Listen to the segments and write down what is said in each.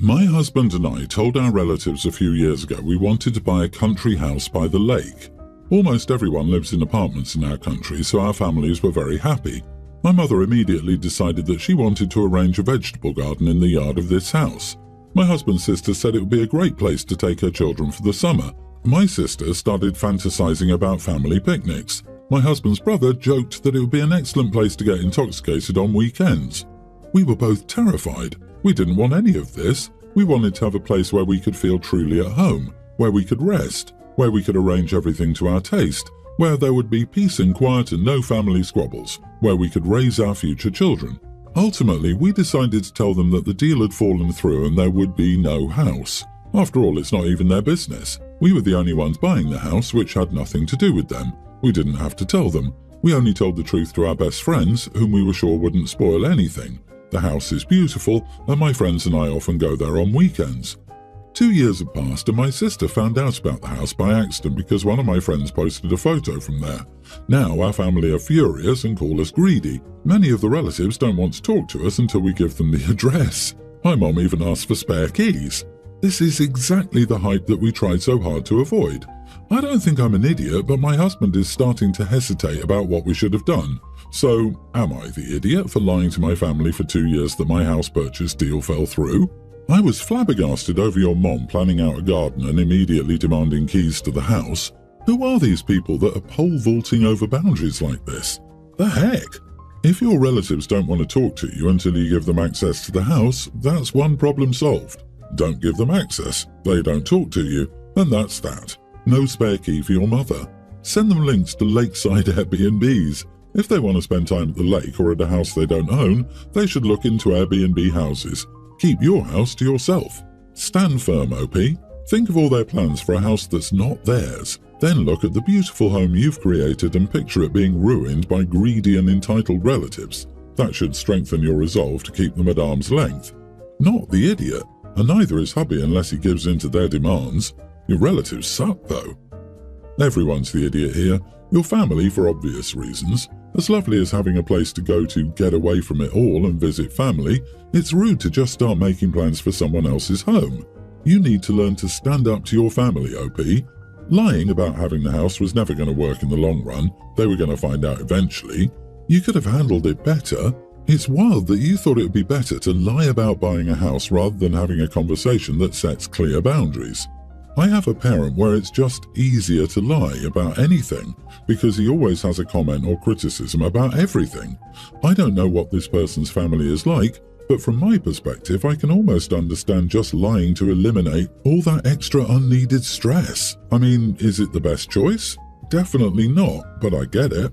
My husband and I told our relatives a few years ago we wanted to buy a country house by the lake. Almost everyone lives in apartments in our country, so our families were very happy. My mother immediately decided that she wanted to arrange a vegetable garden in the yard of this house. My husband's sister said it would be a great place to take her children for the summer. My sister started fantasizing about family picnics. My husband's brother joked that it would be an excellent place to get intoxicated on weekends. We were both terrified. We didn't want any of this. We wanted to have a place where we could feel truly at home, where we could rest, where we could arrange everything to our taste, where there would be peace and quiet and no family squabbles, where we could raise our future children. Ultimately, we decided to tell them that the deal had fallen through and there would be no house. After all, it's not even their business. We were the only ones buying the house, which had nothing to do with them. We didn't have to tell them. We only told the truth to our best friends, whom we were sure wouldn't spoil anything. The house is beautiful, and my friends and I often go there on weekends. 2 years had passed, and my sister found out about the house by accident because one of my friends posted a photo from there. Now our family are furious and call us greedy. Many of the relatives don't want to talk to us until we give them the address. My mom even asked for spare keys. This is exactly the hype that we tried so hard to avoid. I don't think I'm an idiot, but my husband is starting to hesitate about what we should have done. So, am I the idiot for lying to my family for 2 years that my house purchase deal fell through? I was flabbergasted over your mom planning out a garden and immediately demanding keys to the house. Who are these people that are pole vaulting over boundaries like this? The heck? If your relatives don't want to talk to you until you give them access to the house, that's one problem solved. Don't give them access, they don't talk to you, and that's that. No spare key for your mother. Send them links to lakeside Airbnbs. If they want to spend time at the lake or at a house they don't own, they should look into Airbnb houses. Keep your house to yourself. Stand firm, OP. Think of all their plans for a house that's not theirs. Then look at the beautiful home you've created and picture it being ruined by greedy and entitled relatives. That should strengthen your resolve to keep them at arm's length. Not the idiot, and neither is hubby unless he gives in to their demands. Your relatives suck, though. Everyone's the idiot here. Your family, for obvious reasons. As lovely as having a place to go to get away from it all and visit family, it's rude to just start making plans for someone else's home. You need to learn to stand up to your family, OP. Lying about having the house was never going to work in the long run. They were going to find out eventually. You could have handled it better. It's wild that you thought it would be better to lie about buying a house rather than having a conversation that sets clear boundaries. I have a parent where it's just easier to lie about anything because he always has a comment or criticism about everything. I don't know what this person's family is like, but from my perspective, I can almost understand just lying to eliminate all that extra unneeded stress. I mean, is it the best choice? Definitely not, but I get it.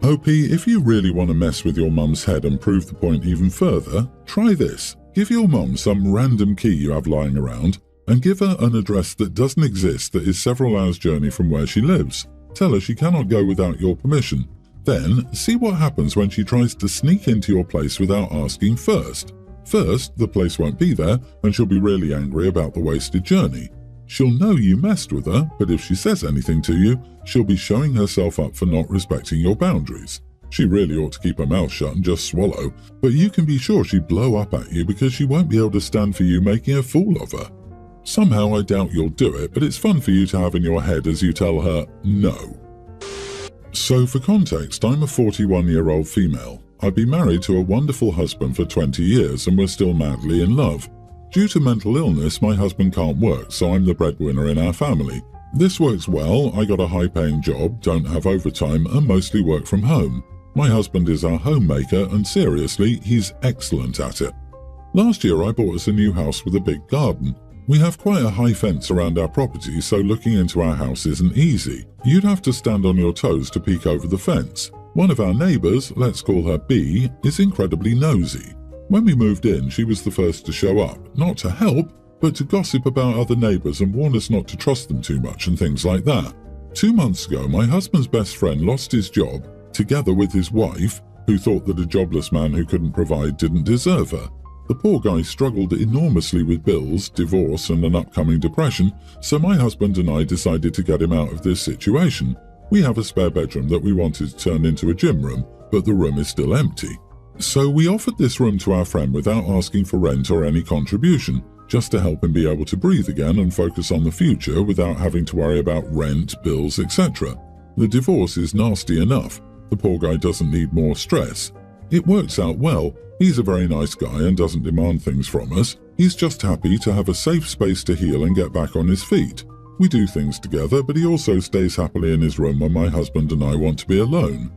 OP, if you really want to mess with your mum's head and prove the point even further, try this. Give your mum some random key you have lying around, and give her an address that doesn't exist that is several hours' journey from where she lives. Tell her she cannot go without your permission. Then, see what happens when she tries to sneak into your place without asking first. First, the place won't be there, and she'll be really angry about the wasted journey. She'll know you messed with her, but if she says anything to you, she'll be showing herself up for not respecting your boundaries. She really ought to keep her mouth shut and just swallow, but you can be sure she'd blow up at you because she won't be able to stand for you making a fool of her. Somehow I doubt you'll do it, but it's fun for you to have in your head as you tell her no. So for context, I'm a 41-year-old female. I've been married to a wonderful husband for 20 years and we're still madly in love. Due to mental illness, my husband can't work, so I'm the breadwinner in our family. This works well. I got a high-paying job, don't have overtime, and mostly work from home. My husband is our homemaker, and seriously, he's excellent at it. Last year I bought us a new house with a big garden. We have quite a high fence around our property, so looking into our house isn't easy. You'd have to stand on your toes to peek over the fence. One of our neighbours, let's call her B, is incredibly nosy. When we moved in, she was the first to show up, not to help, but to gossip about other neighbours and warn us not to trust them too much and things like that. 2 months ago, my husband's best friend lost his job, together with his wife, who thought that a jobless man who couldn't provide didn't deserve her. The poor guy struggled enormously with bills, divorce and an upcoming depression, so my husband and I decided to get him out of this situation. We have a spare bedroom that we wanted to turn into a gym room, but the room is still empty. So we offered this room to our friend without asking for rent or any contribution. just to help him be able to breathe again and focus on the future without having to worry about rent, bills, etc. The divorce is nasty enough. The poor guy doesn't need more stress. It works out well. He's a very nice guy and doesn't demand things from us. He's just happy to have a safe space to heal and get back on his feet. We do things together, but he also stays happily in his room when my husband and I want to be alone.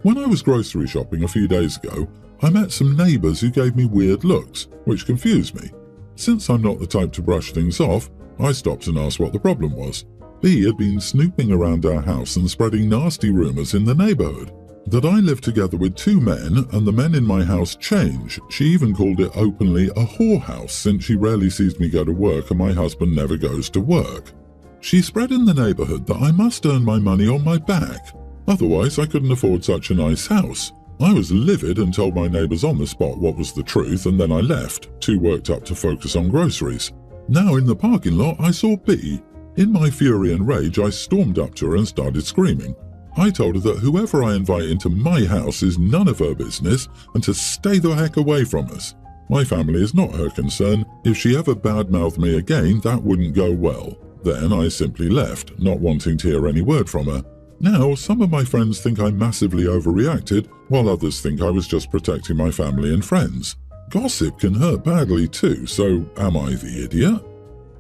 When I was grocery shopping a few days ago, I met some neighbours who gave me weird looks, which confused me. Since I'm not the type to brush things off, I stopped and asked what the problem was. B had been snooping around our house and spreading nasty rumours in the neighbourhood. That I live together with two men and the men in my house change. She even called it openly a whorehouse since she rarely sees me go to work and my husband never goes to work. She spread in the neighbourhood that I must earn my money on my back. Otherwise I couldn't afford such a nice house. I was livid and told my neighbours on the spot what was the truth, and then I left, too worked up to focus on groceries. Now in the parking lot I saw B. In my fury and rage I stormed up to her and started screaming. I told her that whoever I invite into my house is none of her business and to stay the heck away from us. My family is not her concern. If she ever badmouthed me again, that wouldn't go well. Then I simply left, not wanting to hear any word from her. Now, some of my friends think I massively overreacted, while others think I was just protecting my family and friends. Gossip can hurt badly too, so am I the idiot?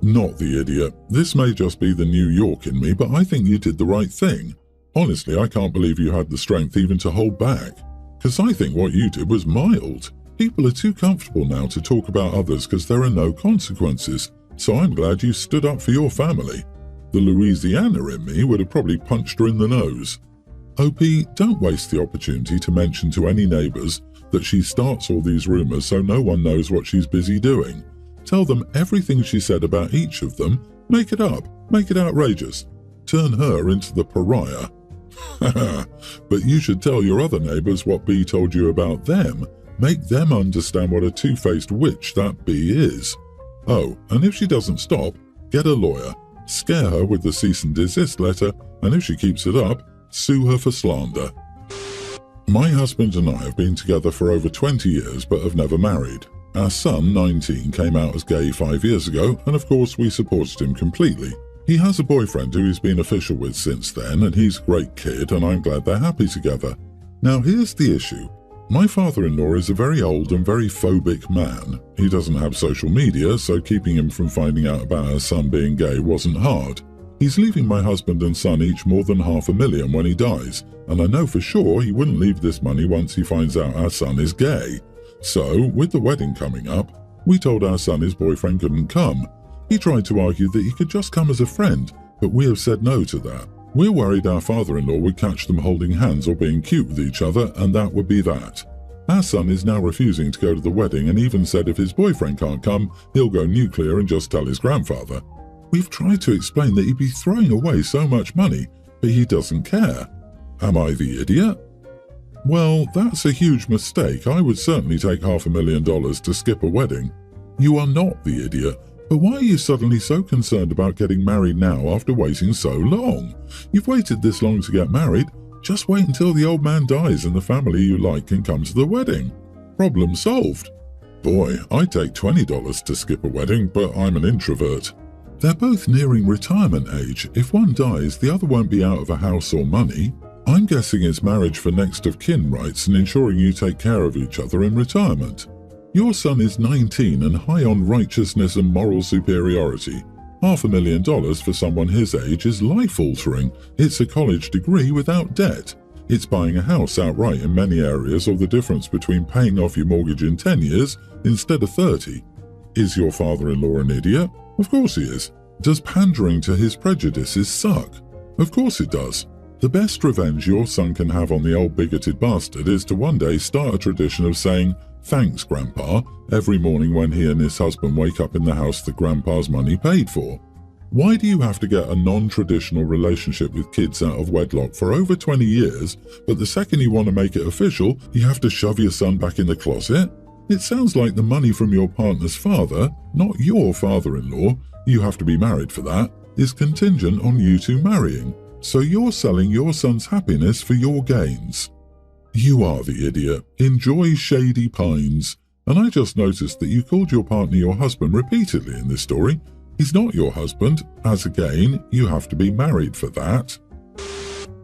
Not the idiot. This may just be the New York in me, but I think you did the right thing. Honestly, I can't believe you had the strength even to hold back. Because I think what you did was mild. People are too comfortable now to talk about others because there are no consequences, so I'm glad you stood up for your family. The Louisiana in me would have probably punched her in the nose. OP, don't waste the opportunity to mention to any neighbours that she starts all these rumours so no one knows what she's busy doing. Tell them everything she said about each of them, make it up, make it outrageous. Turn her into the pariah. But you should tell your other neighbours what B told you about them. Make them understand what a two-faced witch that B is. Oh, and if she doesn't stop, get a lawyer. Scare her with the cease and desist letter, and if she keeps it up, sue her for slander. My husband and I have been together for over 20 years but have never married. Our son, 19, came out as gay 5 years ago, and of course we supported him completely. He has a boyfriend who he's been official with since then, and he's a great kid, and I'm glad they're happy together. Now here's the issue. My father-in-law is a very old and very phobic man. He doesn't have social media, so keeping him from finding out about our son being gay wasn't hard. He's leaving my husband and son each more than $500,000 when he dies, and I know for sure he wouldn't leave this money once he finds out our son is gay. So, with the wedding coming up, we told our son his boyfriend couldn't come. He tried to argue that he could just come as a friend, but we have said no to that. We're worried our father-in-law would catch them holding hands or being cute with each other, and that would be that. Our son is now refusing to go to the wedding and even said if his boyfriend can't come, he'll go nuclear and just tell his grandfather. We've tried to explain that he'd be throwing away so much money, but he doesn't care. Am I the idiot? Well, that's a huge mistake. I would certainly take $500,000 to skip a wedding. You are not the idiot. But why are you suddenly so concerned about getting married now after waiting so long? You've waited this long to get married. Just wait until the old man dies and the family you like can come to the wedding. Problem solved. Boy, I'd take $20 to skip a wedding, but I'm an introvert. They're both nearing retirement age. If one dies, the other won't be out of a house or money. I'm guessing it's marriage for next of kin rights and ensuring you take care of each other in retirement. Your son is 19 and high on righteousness and moral superiority. $500,000 for someone his age is life-altering. It's a college degree without debt. It's buying a house outright in many areas, or the difference between paying off your mortgage in 10 years instead of 30. Is your father-in-law an idiot? Of course he is. Does pandering to his prejudices suck? Of course it does. The best revenge your son can have on the old bigoted bastard is to one day start a tradition of saying, "Thanks, Grandpa," every morning when he and his husband wake up in the house that Grandpa's money paid for. Why do you have to get a non-traditional relationship with kids out of wedlock for over 20 years, but the second you want to make it official, you have to shove your son back in the closet? It sounds like the money from your partner's father, not your father-in-law, you have to be married for that, is contingent on you two marrying. So you're selling your son's happiness for your gains. You are the idiot. Enjoy Shady Pines. And I just noticed that you called your partner your husband repeatedly in this story. He's not your husband, as again, you have to be married for that.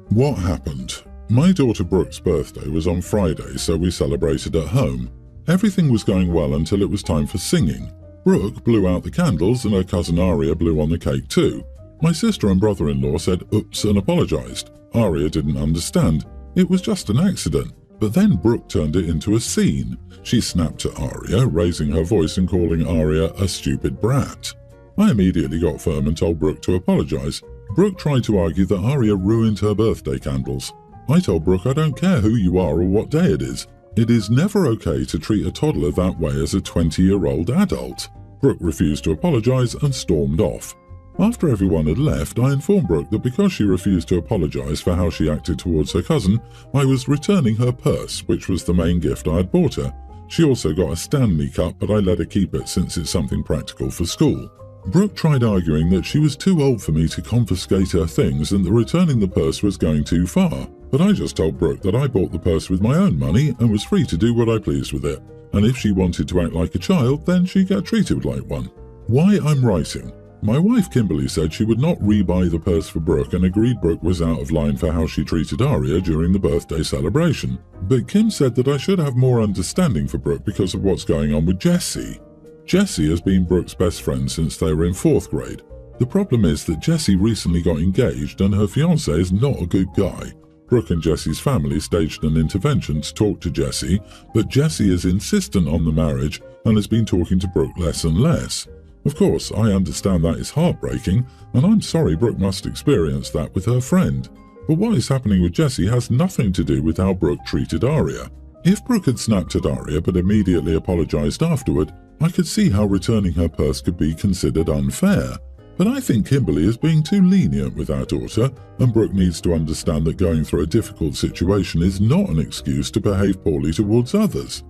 What happened? My daughter Brooke's birthday was on Friday, so we celebrated at home. Everything was going well until it was time for singing. Brooke blew out the candles and her cousin Aria blew on the cake too. My sister and brother-in-law said oops and apologised. Aria didn't understand. It was just an accident. But then Brooke turned it into a scene. She snapped at Aria, raising her voice and calling Aria a stupid brat. I immediately got firm and told Brooke to apologise. Brooke tried to argue that Aria ruined her birthday candles. I told Brooke I don't care who you are or what day it is. It is never okay to treat a toddler that way as a 20-year-old adult. Brooke refused to apologise and stormed off. After everyone had left, I informed Brooke that because she refused to apologise for how she acted towards her cousin, I was returning her purse, which was the main gift I had bought her. She also got a Stanley Cup, but I let her keep it since it's something practical for school. Brooke tried arguing that she was too old for me to confiscate her things and that returning the purse was going too far. But I just told Brooke that I bought the purse with my own money and was free to do what I pleased with it. And if she wanted to act like a child, then she'd get treated like one. Why I'm writing? My wife Kimberly said she would not rebuy the purse for Brooke and agreed Brooke was out of line for how she treated Aria during the birthday celebration. But Kim said that I should have more understanding for Brooke because of what's going on with Jessie. Jessie has been Brooke's best friend since they were in 4th grade. The problem is that Jessie recently got engaged and her fiancé is not a good guy. Brooke and Jessie's family staged an intervention to talk to Jessie, but Jessie is insistent on the marriage and has been talking to Brooke less and less. Of course, I understand that is heartbreaking, and I'm sorry Brooke must experience that with her friend. But what is happening with Jessie has nothing to do with how Brooke treated Aria. If Brooke had snapped at Aria but immediately apologised afterward, I could see how returning her purse could be considered unfair. But I think Kimberly is being too lenient with our daughter, and Brooke needs to understand that going through a difficult situation is not an excuse to behave poorly towards others.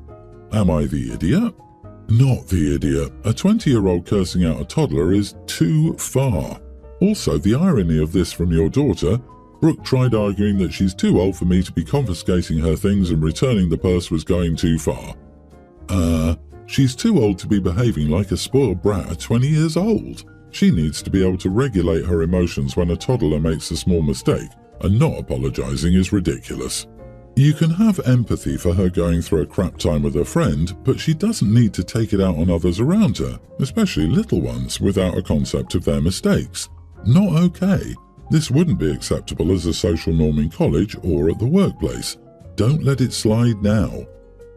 Am I the idiot? Not the idiot. A 20-year-old cursing out a toddler is too far. Also, the irony of this from your daughter, Brooke tried arguing that she's too old for me to be confiscating her things and returning the purse was going too far. She's too old to be behaving like a spoiled brat at 20 years old. She needs to be able to regulate her emotions when a toddler makes a small mistake, and not apologising is ridiculous. You can have empathy for her going through a crap time with her friend, but she doesn't need to take it out on others around her, especially little ones, without a concept of their mistakes. Not okay. This wouldn't be acceptable as a social norm in college or at the workplace. Don't let it slide now.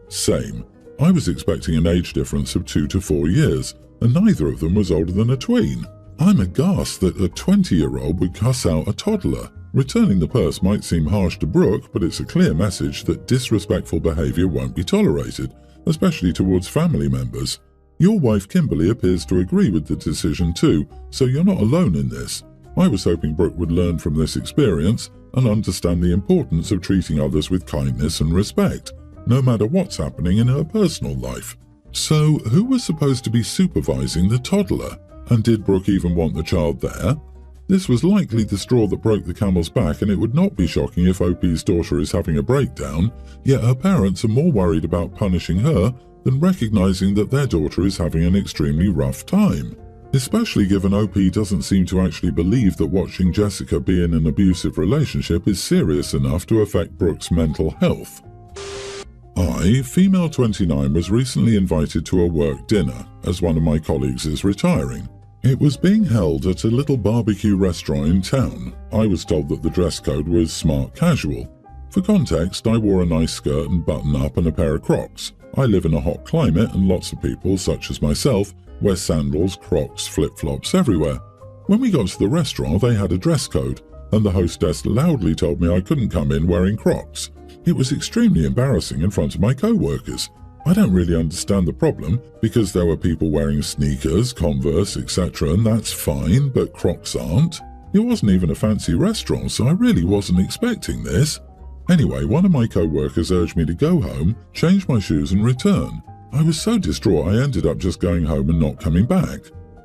Same. I was expecting an age difference of 2 to 4 years, and neither of them was older than a tween. I'm aghast that a 20-year-old would cuss out a toddler. Returning the purse might seem harsh to Brooke, but it's a clear message that disrespectful behaviour won't be tolerated, especially towards family members. Your wife Kimberly appears to agree with the decision too, so you're not alone in this. I was hoping Brooke would learn from this experience and understand the importance of treating others with kindness and respect, no matter what's happening in her personal life. So, who was supposed to be supervising the toddler? And did Brooke even want the child there? This was likely the straw that broke the camel's back, and it would not be shocking if OP's daughter is having a breakdown, yet her parents are more worried about punishing her than recognizing that their daughter is having an extremely rough time. Especially given OP doesn't seem to actually believe that watching Jessica be in an abusive relationship is serious enough to affect Brooke's mental health. I, female 29, was recently invited to a work dinner, as one of my colleagues is retiring. It was being held at a little barbecue restaurant in town. I was told that the dress code was smart casual. For context, I wore a nice skirt and button-up and a pair of Crocs. I live in a hot climate and lots of people, such as myself, wear sandals, Crocs, flip-flops everywhere. When we got to the restaurant, they had a dress code, and the hostess loudly told me I couldn't come in wearing Crocs. It was extremely embarrassing in front of my co-workers. I don't really understand the problem, because there were people wearing sneakers, Converse, etc., and that's fine, but Crocs aren't. It wasn't even a fancy restaurant, so I really wasn't expecting this. Anyway, one of my co-workers urged me to go home, change my shoes and return. I was so distraught I ended up just going home and not coming back.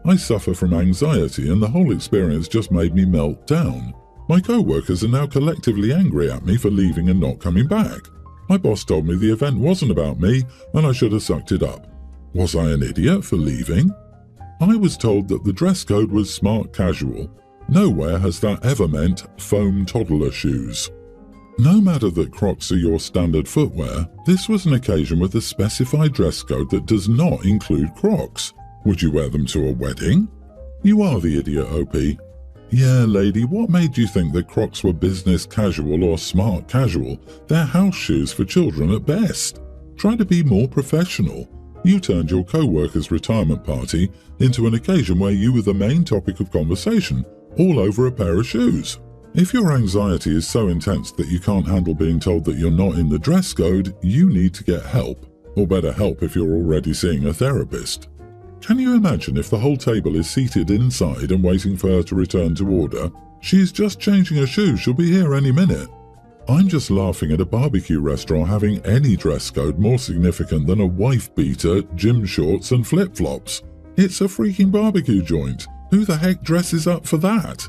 I suffer from anxiety, and the whole experience just made me melt down. My co-workers are now collectively angry at me for leaving and not coming back. My boss told me the event wasn't about me and I should have sucked it up. Was I an idiot for leaving? I was told that the dress code was smart casual. Nowhere has that ever meant foam toddler shoes. No matter that Crocs are your standard footwear, this was an occasion with a specified dress code that does not include Crocs. Would you wear them to a wedding? You are the idiot, OP. Yeah, lady, what made you think that Crocs were business casual or smart casual? They're house shoes for children at best. Try to be more professional. You turned your co-worker's retirement party into an occasion where you were the main topic of conversation, all over a pair of shoes. If your anxiety is so intense that you can't handle being told that you're not in the dress code, you need to get help. Or better help if you're already seeing a therapist. Can you imagine if the whole table is seated inside and waiting for her to return to order? She's just changing her shoes, she'll be here any minute. I'm just laughing at a barbecue restaurant having any dress code more significant than a wife beater, gym shorts and flip-flops. It's a freaking barbecue joint. Who the heck dresses up for that?